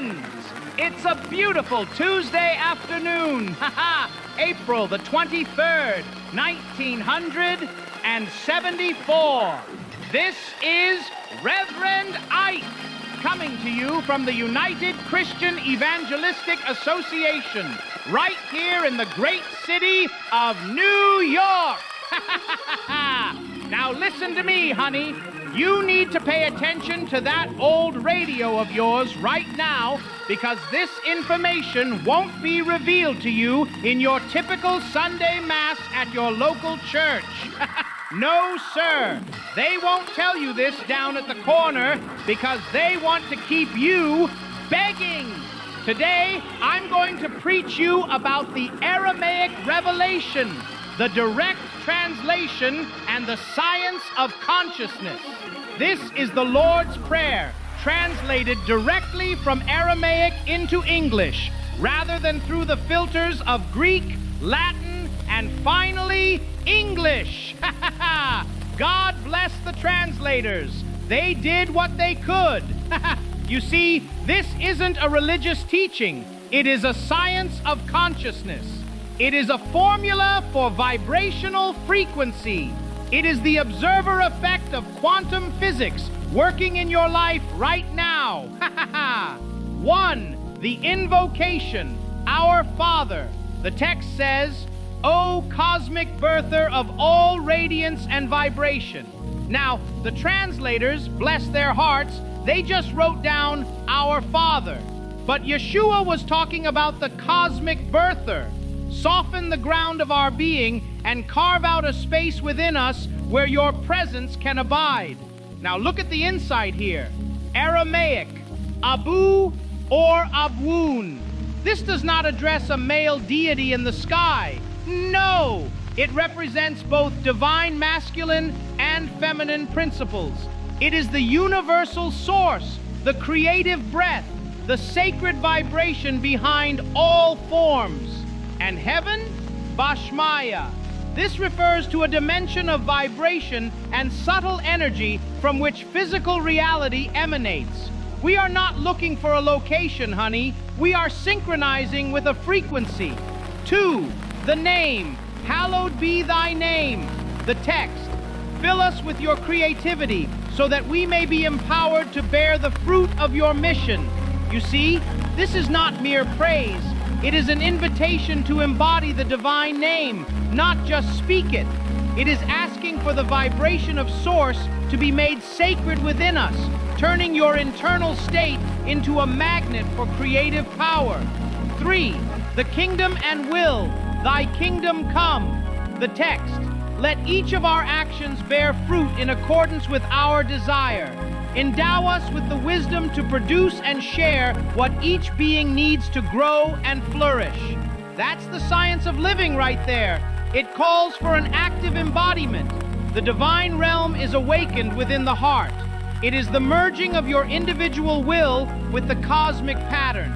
friends, it's a beautiful Tuesday afternoon. April the 23rd, 1974. This is Reverend Ike, coming to you from the United Christian Evangelistic Association, right here in the great city of New York. Now listen to me, honey. You need to pay attention to that old radio of yours right now, because this information won't be revealed to you in your typical Sunday Mass at your local church. No, sir. They won't tell you this down at the corner because they want to keep you begging. Today, I'm going to preach you about the Aramaic revelation, the direct translation, and the science of consciousness. This is the Lord's Prayer, translated directly from Aramaic into English, rather than through the filters of Greek, Latin, and finally, English. God bless the translators. They did what they could. You see, this isn't a religious teaching. It is a science of consciousness. It is a formula for vibrational frequency. It is the observer effect of quantum physics working in your life right now. 1. The invocation, Our Father. The text says, O cosmic birther of all radiance and vibration. Now, the translators, bless their hearts, they just wrote down Our Father. But Yeshua was talking about the cosmic birther. Soften the ground of our being and carve out a space within us where your presence can abide. Now look at the inside here. Aramaic, Abu or Abwoon. This does not address a male deity in the sky. No, it represents both divine masculine and feminine principles. It is the universal source, the creative breath, the sacred vibration behind all forms. And heaven? Bashmaya. This refers to a dimension of vibration and subtle energy from which physical reality emanates. We are not looking for a location, honey. We are synchronizing with a frequency. 2. The name. Hallowed be thy name. The text. Fill us with your creativity so that we may be empowered to bear the fruit of your mission. You see, this is not mere praise. It is an invitation to embody the divine name, not just speak it. It is asking for the vibration of Source to be made sacred within us, turning your internal state into a magnet for creative power. 3. The kingdom and will, thy kingdom come. The text, let each of our actions bear fruit in accordance with our desire. Endow us with the wisdom to produce and share what each being needs to grow and flourish. That's the science of living right there. It calls for an active embodiment. The divine realm is awakened within the heart. It is the merging of your individual will with the cosmic pattern.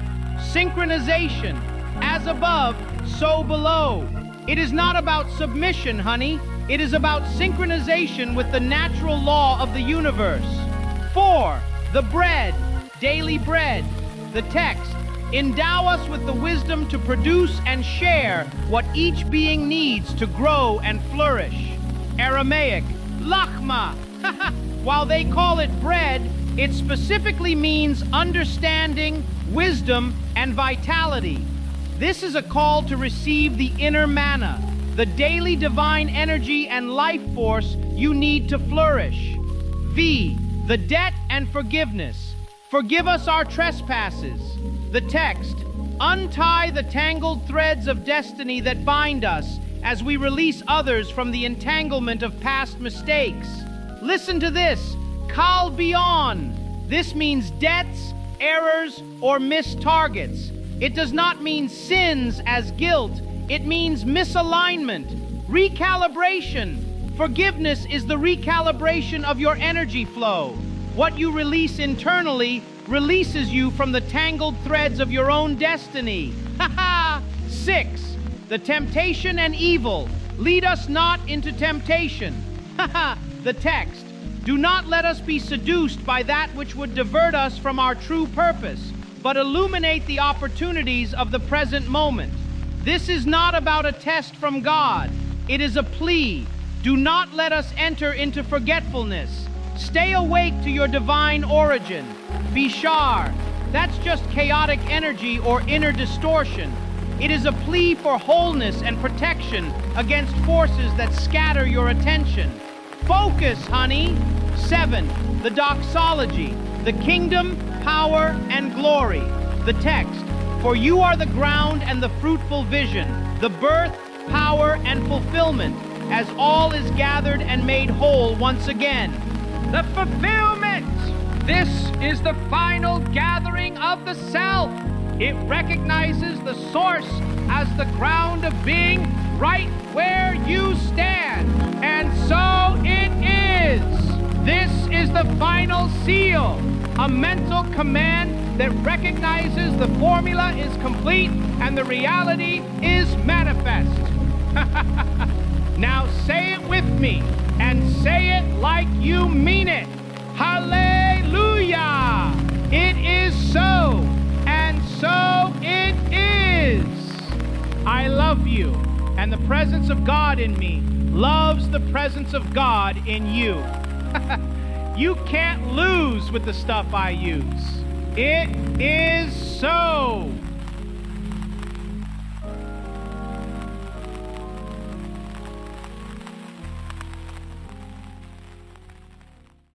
Synchronization, as above, so below. It is not about submission, honey. It is about synchronization with the natural law of the universe. 4. The bread, daily bread. The text, endow us with the wisdom to produce and share what each being needs to grow and flourish. Aramaic, lachma. While they call it bread, it specifically means understanding, wisdom, and vitality. This is a call to receive the inner manna, the daily divine energy and life force you need to flourish. V. The debt and forgiveness. Forgive us our trespasses. The text, untie the tangled threads of destiny that bind us as we release others from the entanglement of past mistakes. Listen to this, kal bion. This means debts, errors, or missed targets. It does not mean sins as guilt. It means misalignment, recalibration. Forgiveness is the recalibration of your energy flow. What you release internally releases you from the tangled threads of your own destiny. 6. The temptation and evil. Lead us not into temptation. The text. Do not let us be seduced by that which would divert us from our true purpose, but illuminate the opportunities of the present moment. This is not about a test from God. It is a plea. Do not let us enter into forgetfulness. Stay awake to your divine origin. Bishar. That's just chaotic energy or inner distortion. It is a plea for wholeness and protection against forces that scatter your attention. Focus, honey. 7. The doxology. The kingdom, power, and glory. The text. For you are the ground and the fruitful vision, the birth, power, and fulfillment, as all is gathered and made whole once again. The fulfillment! This is the final gathering of the self. It recognizes the source as the ground of being right where you stand. And so it is. This is the final seal, a mental command that recognizes the formula is complete and the reality is manifest. Now say it with me, and say it like you mean it. Hallelujah! It is so, and so it is. I love you, and the presence of God in me loves the presence of God in you. You can't lose with the stuff I use. It is so.